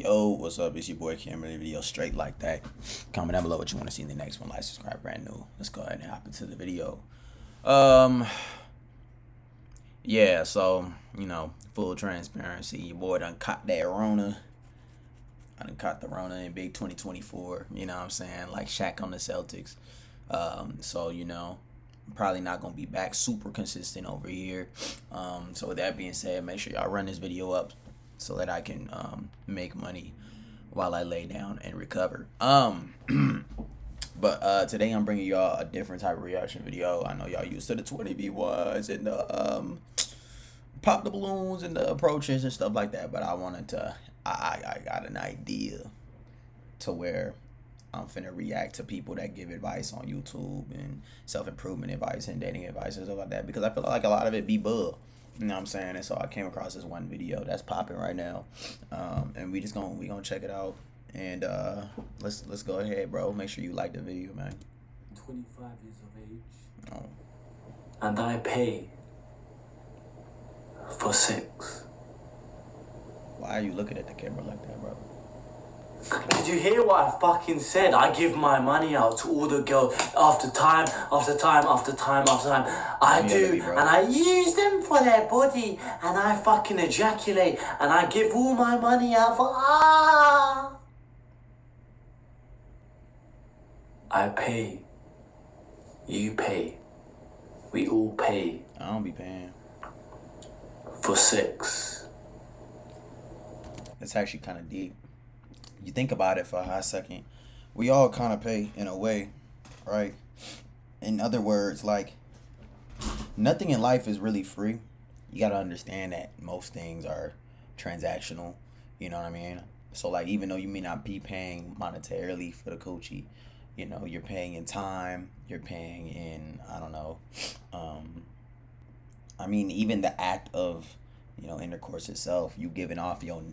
Yo, what's up? It's your boy Cameron. Video straight like that. Comment down below what you want to see in the next one. Like, subscribe, brand new. Let's go ahead and hop into the video. Yeah. So full transparency. Your boy done caught that Rona. I done caught the Rona in big 2024. You know what I'm saying? Like Shaq on the Celtics. So probably not gonna be back super consistent over here. So with that being said, make sure y'all run this video up so that I can make money while I lay down and recover. But today I'm bringing y'all a different type of reaction video. I know y'all used to the 20v1s and the pop the balloons and the approaches and stuff like that, but I got an idea to where I'm finna react to people that give advice on YouTube and self-improvement advice and dating advice and stuff like that, because I feel like a lot of it be bull. You know what I'm saying? And so I came across this one video that's popping right now, and we gonna check it out. And let's go ahead, bro. Make sure you like the video, man. 25 years of age. Oh. And I pay for sex. Why are you looking at the camera like that, bro? Did you hear what I fucking said? I give my money out to all the girls after time, after time, after time, after time. I do, and I use them for their body, and I fucking ejaculate, and I give all my money out for I pay. You pay. We all pay. I don't be paying. For sex. It's actually kind of deep. You think about it for a hot second. We all kind of pay in a way, right? In other words, like, nothing in life is really free. You got to understand that most things are transactional. You know what I mean? So, like, even though you may not be paying monetarily for the coochie, you're paying in time. You're paying in, I don't know. Even the act of, intercourse itself, you giving off your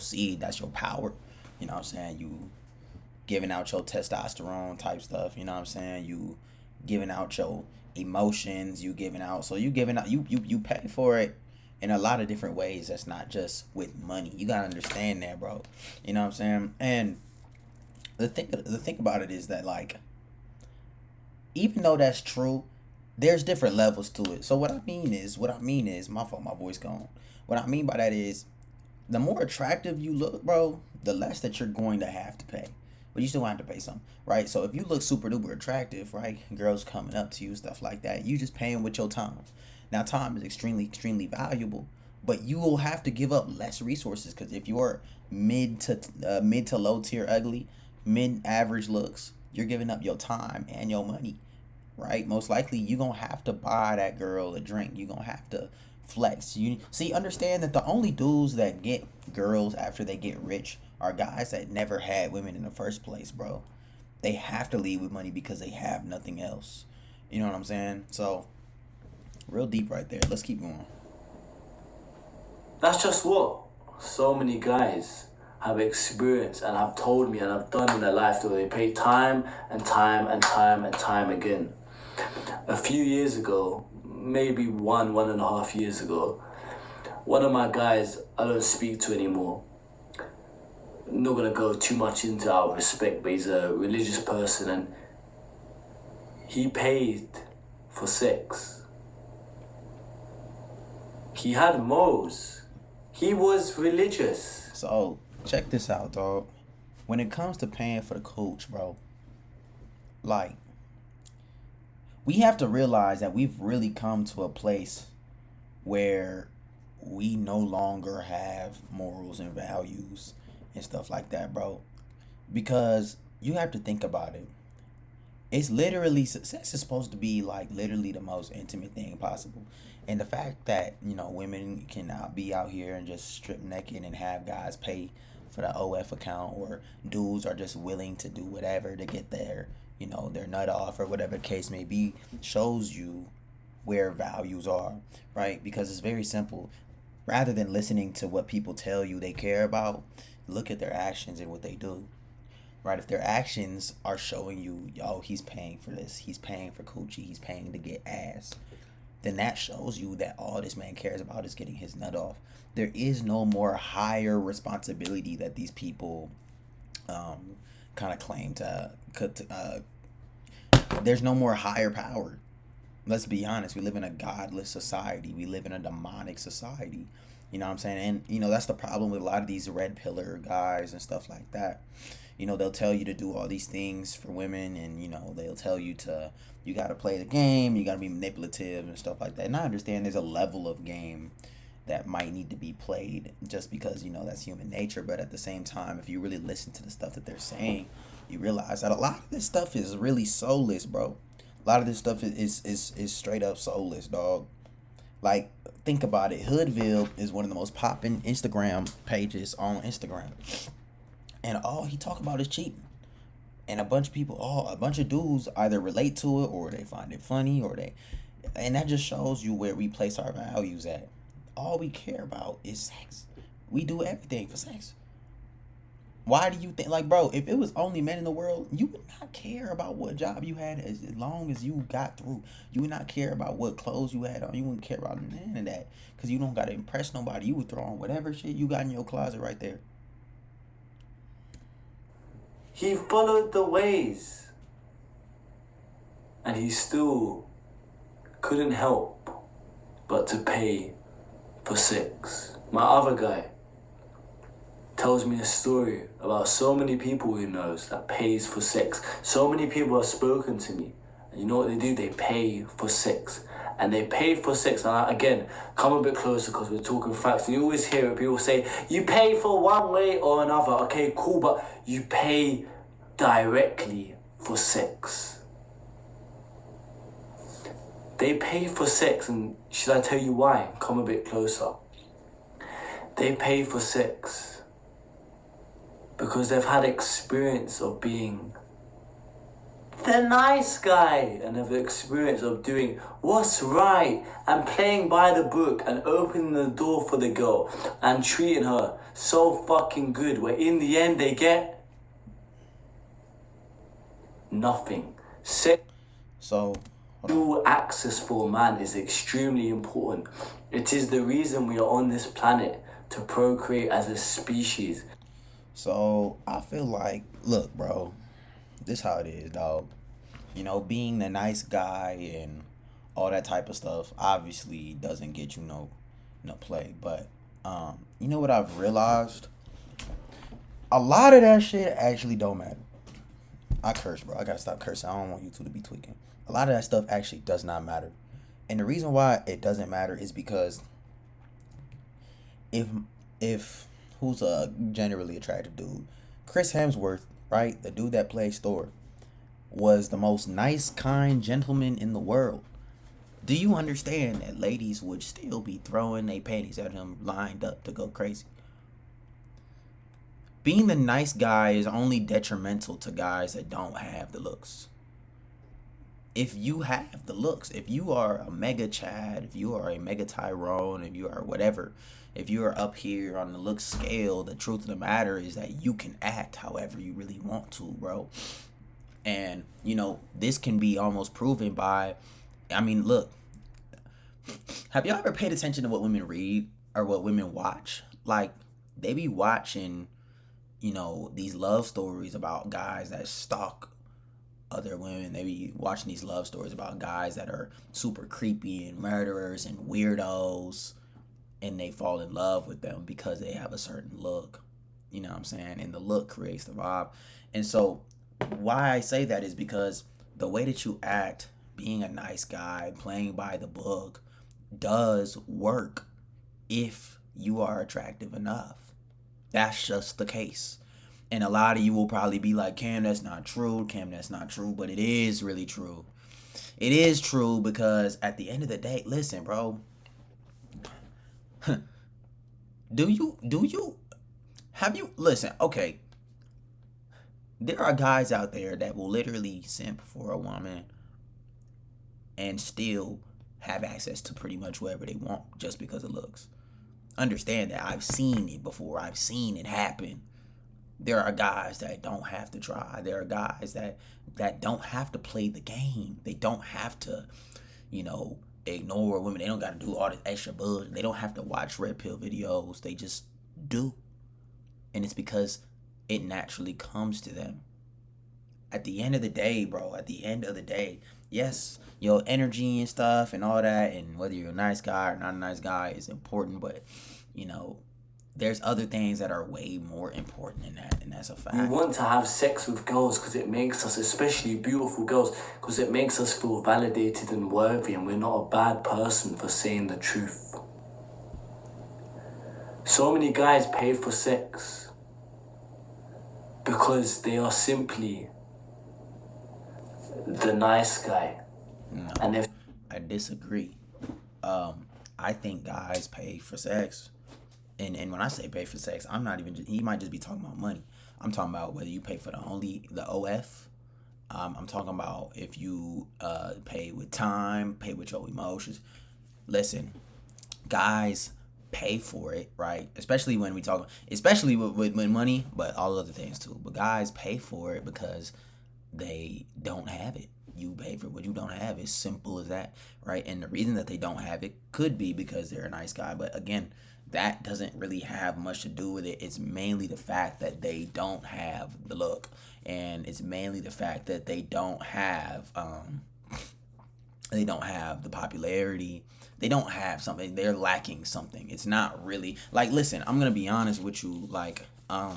seed, that's your power. You know what I'm saying? You giving out your testosterone type stuff. You know what I'm saying? You giving out your emotions. You giving out. So you pay for it in a lot of different ways. That's not just with money. You gotta understand that, bro. You know what I'm saying? And the thing about it is that, like, even though that's true, there's different levels to it. So what I mean is, my fault, my voice gone. What I mean by that is, the more attractive you look, bro, the less that you're going to have to pay. But you still have to pay something, right? So if you look super duper attractive, right, girls coming up to you, stuff like that, you just paying with your time. Now, time is extremely, extremely valuable, but you will have to give up less resources, because if you're mid to low tier ugly, mid average looks, you're giving up your time and your money, right? Most likely you're gonna have to buy that girl a drink. You're gonna have to flex. You see, understand that the only dudes that get girls after they get rich are guys that never had women in the first place, bro. They have to lead with money because they have nothing else. You know what I'm saying? So, real deep right there. Let's keep going. That's just what so many guys have experienced and have told me and have done in their life, that they pay time and time and time and time again. A few years ago, maybe 1.5 years ago, one of my guys I don't speak to anymore. I'm not gonna go too much into our respect, but he's a religious person, and he paid for sex. He had morals. He was religious. So check this out, dog. When it comes to paying for the coach, bro, like, we have to realize that we've really come to a place where we no longer have morals and values and stuff like that, bro. Because you have to think about it. It's literally, success is supposed to be, like, literally the most intimate thing possible. And the fact that, women can be out here and just strip naked and have guys pay for the OF account, or dudes are just willing to do whatever to get their nut off, or whatever the case may be, shows you where values are, right? Because it's very simple. Rather than listening to what people tell you they care about, look at their actions and what they do, right? If their actions are showing you, yo, he's paying for this, he's paying for coochie, he's paying to get ass, then that shows you that all this man cares about is getting his nut off. There is no more higher responsibility that these people kind of claim to. There's no more higher power. Let's be honest. We live in a godless society. We live in a demonic society. You know what I'm saying? And that's the problem with a lot of these red pillar guys and stuff like that. They'll tell you to do all these things for women, and they'll tell you you got to play the game, you got to be manipulative and stuff like that. And I understand there's a level of game that might need to be played just because that's human nature. But at the same time, if you really listen to the stuff that they're saying, you realize that a lot of this stuff is really soulless, bro. A lot of this stuff is straight up soulless, dog. Like, think about it. Hoodville is one of the most popping Instagram pages on Instagram, and all he talk about is cheating. And a bunch of dudes either relate to it, or they find it funny, and that just shows you where we place our values at. All we care about is sex. We do everything for sex. Why do you think, like, bro, if it was only men in the world, you would not care about what job you had as long as you got through. You would not care about what clothes you had on. You wouldn't care about none of that because you don't got to impress nobody. You would throw on whatever shit you got in your closet right there. He followed the ways, and he still couldn't help but to pay for sex. My other guy tells me a story about so many people he knows that pays for sex. So many people have spoken to me, and you know what they do? They pay for sex. And they pay for sex. And again, come a bit closer because we're talking facts. And you always hear it, people say, you pay for one way or another. Okay, cool, but you pay directly for sex. They pay for sex, and should I tell you why? Come a bit closer. They pay for sex because they've had experience of being the nice guy, and have the experience of doing what's right and playing by the book and opening the door for the girl and treating her so fucking good, where in the end they get nothing. Sexual access for a man is extremely important. It is the reason we are on this planet, to procreate as a species. So I feel like, look, bro, this how it is, dog. Being the nice guy and all that type of stuff obviously doesn't get you no play. But you know what I've realized? A lot of that shit actually don't matter. I curse, bro. I gotta stop cursing. I don't want you two to be tweaking. A lot of that stuff actually does not matter. And the reason why it doesn't matter is because if who's a generally attractive dude, Chris Hemsworth, right? The dude that plays Thor, was the most nice, kind gentleman in the world. Do you understand that ladies would still be throwing their panties at him lined up to go crazy? Being the nice guy is only detrimental to guys that don't have the looks. If you have the looks, if you are a mega Chad, if you are a mega Tyrone, if you are whatever, if you are up here on the look scale, the truth of the matter is that you can act however you really want to, bro. And, this can be almost proven by, look, have y'all ever paid attention to what women read or what women watch? Like, they be watching, these love stories about guys that stalk other women. They be watching these love stories about guys that are super creepy and murderers and weirdos, and they fall in love with them because they have a certain look. You know what I'm saying? And the look creates the vibe. And so why I say that is because the way that you act, being a nice guy, playing by the book, does work if you are attractive enough. That's just the case. And a lot of you will probably be like, Cam, that's not true. Cam, that's not true. But it is really true. It is true because at the end of the day, listen, bro. Listen, okay. There are guys out there that will literally simp for a woman and still have access to pretty much whoever they want just because of looks. Understand that I've seen it before. I've seen it happen. There are guys that don't have to try. There are guys that don't have to play the game. They don't have to, ignore women. They don't got to do all this extra bullshit. They don't have to watch red pill videos. They just do. And it's because it naturally comes to them. At the end of the day, bro, at the end of the day, yes, your energy and stuff and all that, and whether you're a nice guy or not a nice guy is important, but, you know, there's other things that are way more important than that, and that's a fact. We want to have sex with girls because it makes us, especially beautiful girls, because it makes us feel validated and worthy, and we're not a bad person for saying the truth. So many guys pay for sex because they are simply the nice guy. No, And if I disagree. I think guys pay for sex. And when I say pay for sex, I'm not even, he might just be talking about money. I'm talking about whether you pay for the OF. I'm talking about if you pay with time, pay with your emotions. Listen, guys pay for it, right? Especially when we talk, especially with money, but all other things too. But guys pay for it because they don't have it. You pay for what you don't have. It's simple as that, right? And the reason that they don't have it could be because they're a nice guy. But again, that doesn't really have much to do with it. It's mainly the fact that they don't have the look. And it's mainly the fact that they don't have the popularity. They don't have something. They're lacking something. It's not really like, listen, I'm gonna be honest with you. Like, a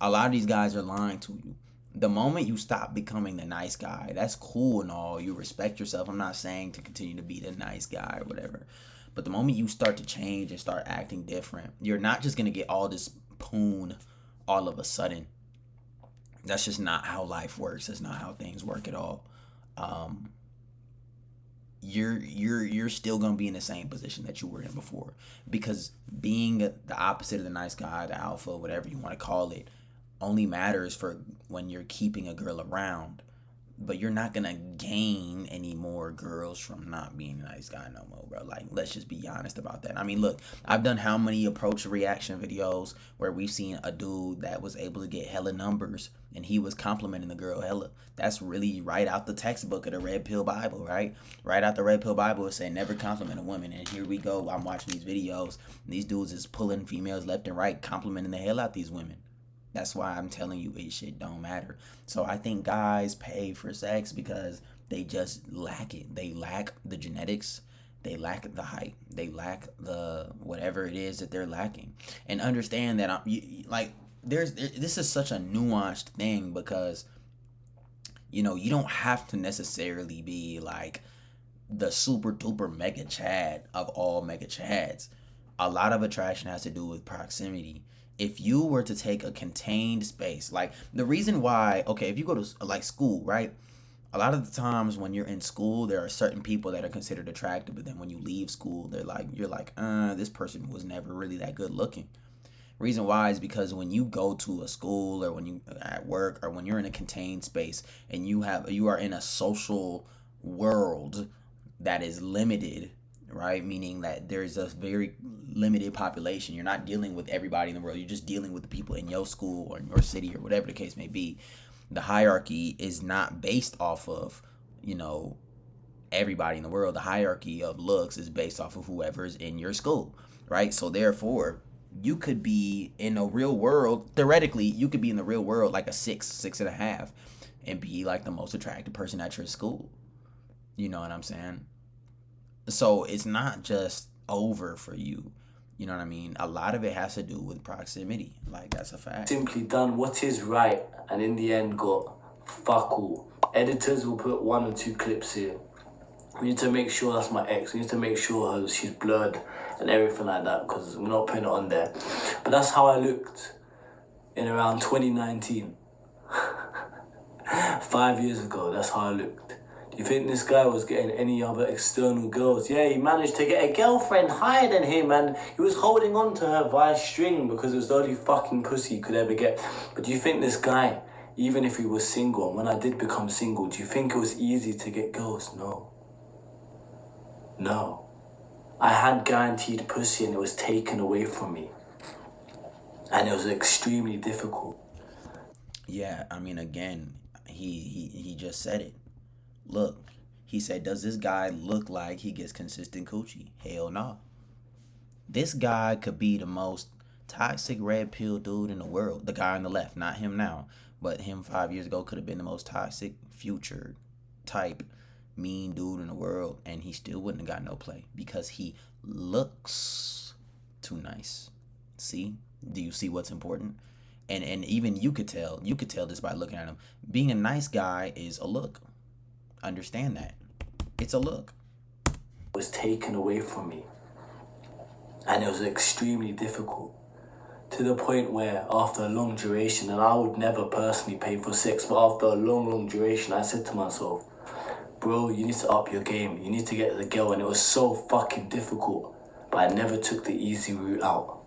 lot of these guys are lying to you. The moment you stop becoming the nice guy, that's cool and all. You respect yourself. I'm not saying to continue to be the nice guy or whatever. But the moment you start to change and start acting different, you're not just gonna get all this poon all of a sudden. That's just not how life works. That's not how things work at all. You're still gonna be in the same position that you were in before, because being the opposite of the nice guy, the alpha, whatever you want to call it, only matters for when you're keeping a girl around. But you're not gonna gain any more girls from not being a nice guy no more, bro. Like, let's just be honest about that. I mean, look, I've done how many approach reaction videos where we've seen a dude that was able to get hella numbers and he was complimenting the girl hella. That's really right out the textbook of the Red Pill Bible, right? Right out the Red Pill Bible, it say never compliment a woman. And here we go. I'm watching these videos. And these dudes is pulling females left and right, complimenting the hell out these women. That's why I'm telling you, it shit don't matter. So I think guys pay for sex because they just lack it. They lack the genetics. They lack the height. They lack the whatever it is that they're lacking. And understand that this is such a nuanced thing because, you know, you don't have to necessarily be like the super duper mega chad of all mega chads. A lot of attraction has to do with proximity. If you were to take a contained space, like the reason why, okay, if you go to like school, right? A lot of the times when you're in school, there are certain people that are considered attractive, but then when you leave school, you're like, this person was never really that good looking. Reason why is because when you go to a school or when you at work or when you're in a contained space and you are in a social world that is limited, right? Meaning that there's a very limited population. You're not dealing with everybody in the world. You're just dealing with the people in your school or in your city or whatever the case may be. The hierarchy is not based off of, you know, everybody in the world. The hierarchy of looks is based off of whoever's in your school, right? So therefore, you could be in a real world, theoretically, you could be in the real world like a 6.5, and be like the most attractive person at your school. You know what I'm saying? So it's not just over for you. You know what I mean? A lot of it has to do with proximity. Like, that's a fact. simply done what is right and in the end got fuck all. Editors will put 1 or 2 clips here. We need to make sure that's my ex. We need to make sure she's blurred and everything like that because we're not putting it on there. But that's how I looked in around 2019. 5 years ago, that's how I looked. Do you think this guy was getting any other external girls? Yeah, he managed to get a girlfriend higher than him and he was holding on to her via string because it was the only fucking pussy he could ever get. But do you think this guy, even if he was single, and when I did become single, do you think it was easy to get girls? No. I had guaranteed pussy and it was taken away from me. And it was extremely difficult. Yeah, I mean, again, he just said it. Look, He said, does this guy look like he gets consistent coochie? Hell no. This guy could be the most toxic red pill dude in the world. The guy on the left, not him now, but him 5 years ago could have been the most toxic future type mean dude in the world, and he still wouldn't have got no play because he looks too nice. See? Do you see what's important? And even you could tell this by looking at him. Being a nice guy is a look. Understand that. It's a look. Was taken away from me. And it was extremely difficult. To the point where after a long duration, and I would never personally pay for sex, but after a long duration, I said to myself, bro, you need to up your game. You need to get the girl. And it was so fucking difficult. But I never took the easy route out.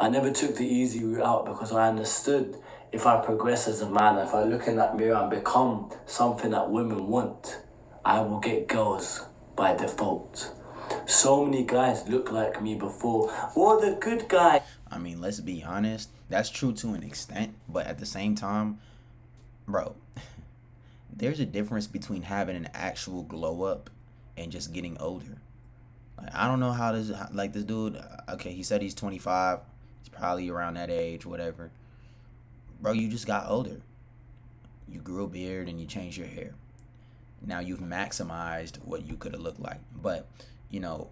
I never took the easy route out because I understood if I progress as a man, if I look in that mirror and become something that women want, I will get girls by default. So many guys look like me before, or the good guy. I mean, let's be honest. That's true to an extent, but at the same time, bro, there's a difference between having an actual glow up and just getting older. Like, I don't know how this, like this dude, okay, he said he's 25. He's probably around that age, whatever. Bro, you just got older. You grew a beard and you changed your hair. Now you've maximized what you could have looked like. But, you know,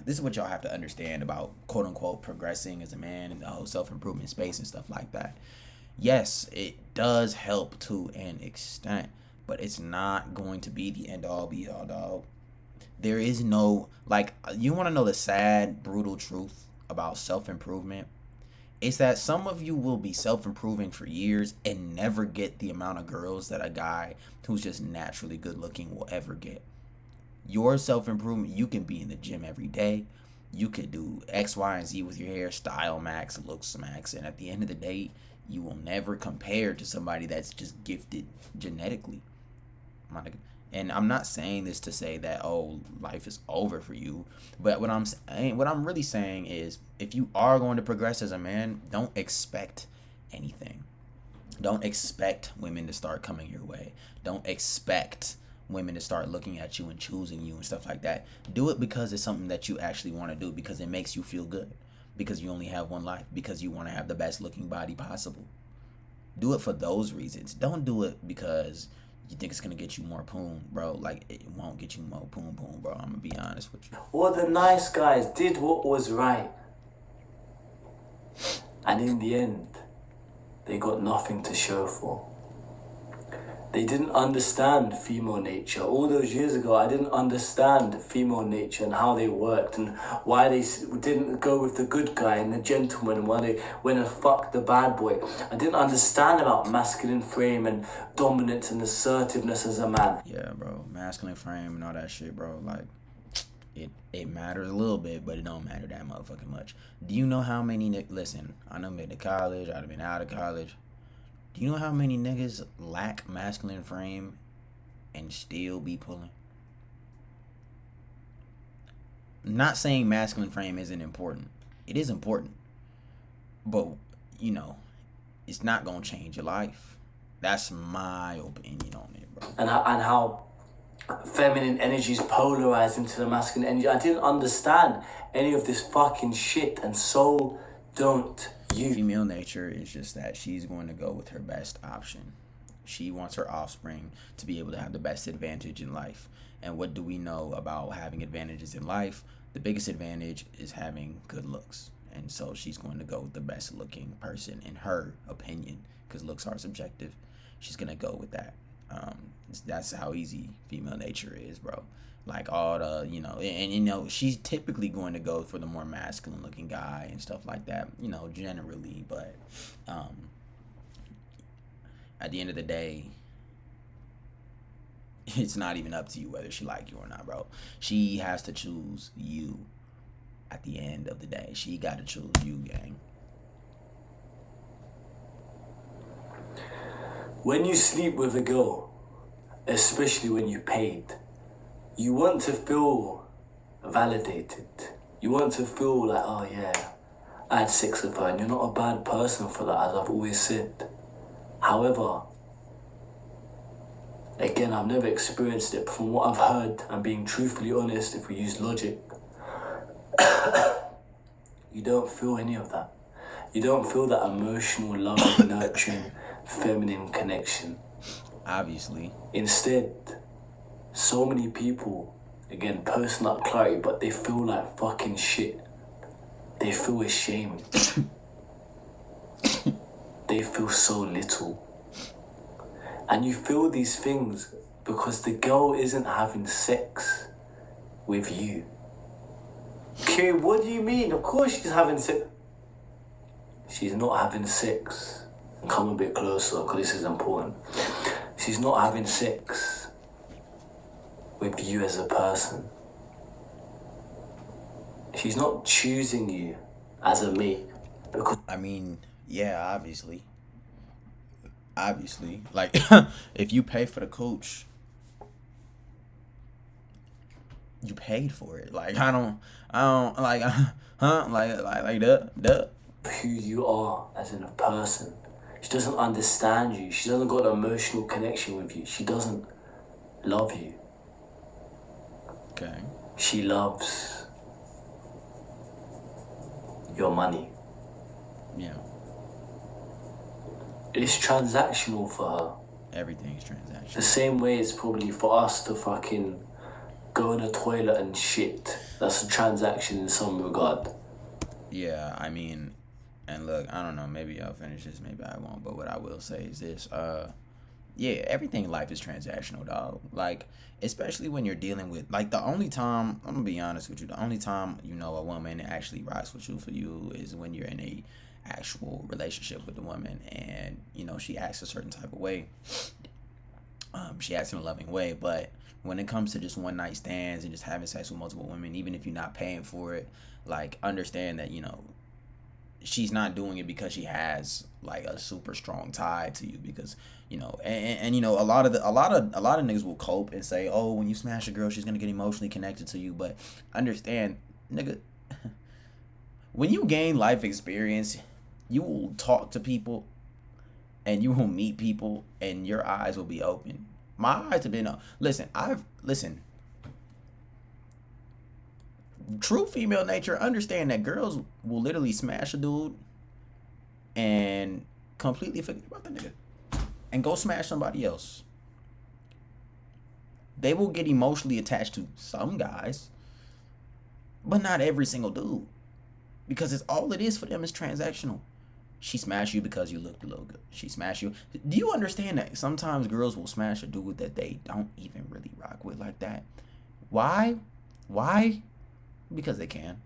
this is what y'all have to understand about quote unquote progressing as a man in the whole self-improvement space and stuff like that. Yes, it does help to an extent, but it's not going to be the end all be all, dog. There is no, like, you want to know the sad, brutal truth about self-improvement? It's that some of you will be self-improving for years and never get the amount of girls that a guy who's just naturally good looking will ever get. Your self-improvement, you can be in the gym every day. You could do X, Y, and Z with your hair, style max, looks max, and at the end of the day, you will never compare to somebody that's just gifted genetically. And I'm not saying this to say that, oh, life is over for you. But what I'm really saying is, if you are going to progress as a man, don't expect anything. Don't expect women to start coming your way. Don't expect women to start looking at you and choosing you and stuff like that. Do it because it's something that you actually want to do, because it makes you feel good, because you only have one life, because you want to have the best looking body possible. Do it for those reasons. Don't do it because you think it's gonna get you more poon, bro. Like, it won't get you more poon, bro. I'm gonna be honest with you. Or the nice guys did what was right. And in the end, they got nothing to show for. They didn't understand female nature. All those years ago, I didn't understand female nature and how they worked and why they didn't go with the good guy and the gentleman and why they went and fucked the bad boy. I didn't understand about masculine frame and dominance and assertiveness as a man. Yeah, bro. Masculine frame and all that shit, bro. Like, it matters a little bit, but it don't matter that motherfucking much. Do you know how many listen, I done been to college, I've been out of college. Do you know how many niggas lack masculine frame and still be pulling? I'm not saying masculine frame isn't important. It is important. But, you know, it's not going to change your life. That's my opinion on it, bro. And how feminine energy is polarized into the masculine energy. I didn't understand any of this fucking shit, and so don't you. Female nature is just that she's going to go with her best option. She wants her offspring to be able to have the best advantage in life. And what do we know about having advantages in life? The biggest advantage is having good looks. And so she's going to go with the best looking person in her opinion, because looks are subjective. She's going to go with that. That's how easy female nature is, bro. Like, all the, you know, and you know, she's typically going to go for the more masculine looking guy and stuff like that, you know, generally. But at the end of the day, it's not even up to you whether she like you or not, bro. She has to choose you at the end of the day. She got to choose you, gang. When you sleep with a girl, especially when you paid, you want to feel validated. You want to feel like, oh yeah, I had sex with her, and you're not a bad person for that, as I've always said. However, Again, I've never experienced it, but from what I've heard, and being truthfully honest, if we use logic, you don't feel any of that. You don't feel that emotional, loving, nurturing, feminine connection. Obviously. Instead, so many people, again, personal clarity, but they feel like fucking shit. They feel ashamed. They feel so little. And you feel these things because the girl isn't having sex with you. Okay, what do you mean? Of course she's having sex. She's not having sex. Come a bit closer because this is important. She's not having sex with you as a person. She's not choosing you as a mate because I mean, yeah, obviously. Obviously. Like, if you pay for the coach, you paid for it. Like, I don't, like, duh. who you are as in a person. She doesn't understand you. She doesn't got an emotional connection with you. She doesn't love you. Okay. She loves your money. Yeah. It's transactional for her. Everything's The transactional. same way it's probably for us to fucking go in a toilet and shit. That's a transaction in some regard. Yeah, I mean, and look, I don't know, maybe I'll finish this, maybe I won't, but what I will say is this, yeah, everything in life is transactional, dog. Like, especially when you're dealing with, like, the only time, I'm gonna be honest with you, the only time you know a woman actually rocks with you for you is when you're in a actual relationship with the woman, and you know she acts a certain type of way. She acts in a loving way, but when it comes to just one night stands and just having sex with multiple women, even if you're not paying for it, like, understand that, you know, she's not doing it because she has like a super strong tie to you, because you know, and you know, a lot of niggas will cope and say, oh, when you smash a girl, she's gonna get emotionally connected to you. But understand, nigga, when you gain life experience, you will talk to people and you will meet people and your eyes will be open. My eyes have been listen, true female nature, understand that girls will literally smash a dude and completely forget about the nigga and go smash somebody else. They will get emotionally attached to some guys, but not every single dude, because it's all it is for them is transactional. She smashed you because you looked a little good. She smashed you. Do you understand that sometimes girls will smash a dude that they don't even really rock with like that? Why? Because they can.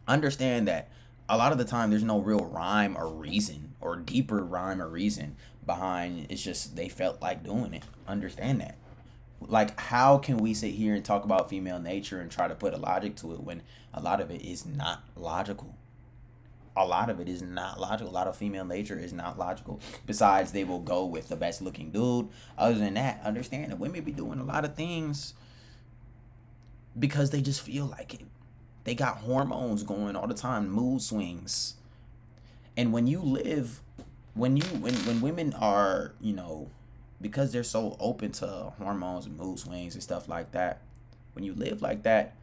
Understand that a lot of the time there's no real rhyme or reason or deeper rhyme or reason behind, it's just they felt like doing it. Understand that. Like, how can we sit here and talk about female nature and try to put a logic to it when a lot of it is not logical? A lot of it is not logical. A lot of female nature is not logical. Besides, they will go with the best looking dude. Other than that, understand that women be doing a lot of things because they just feel like it. They got hormones going all the time, mood swings. And when women are, you know, because they're so open to hormones and mood swings and stuff like that, when you live like that,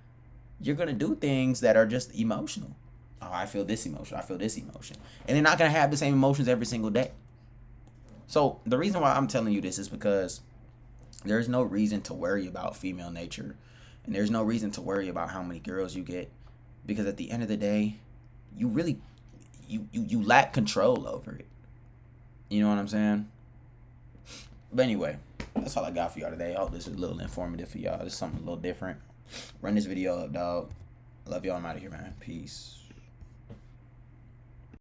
you're going to do things that are just emotional. Oh, I feel this emotion. I feel this emotion. And they're not going to have the same emotions every single day. So the reason why I'm telling you this is because there's no reason to worry about female nature. And there's no reason to worry about how many girls you get. Because at the end of the day, you really, you lack control over it. You know what I'm saying? But anyway, that's all I got for y'all today. I hope this is a little informative for y'all. This is something a little different. Run this video up, dog. Love y'all. I'm out of here, man. Peace.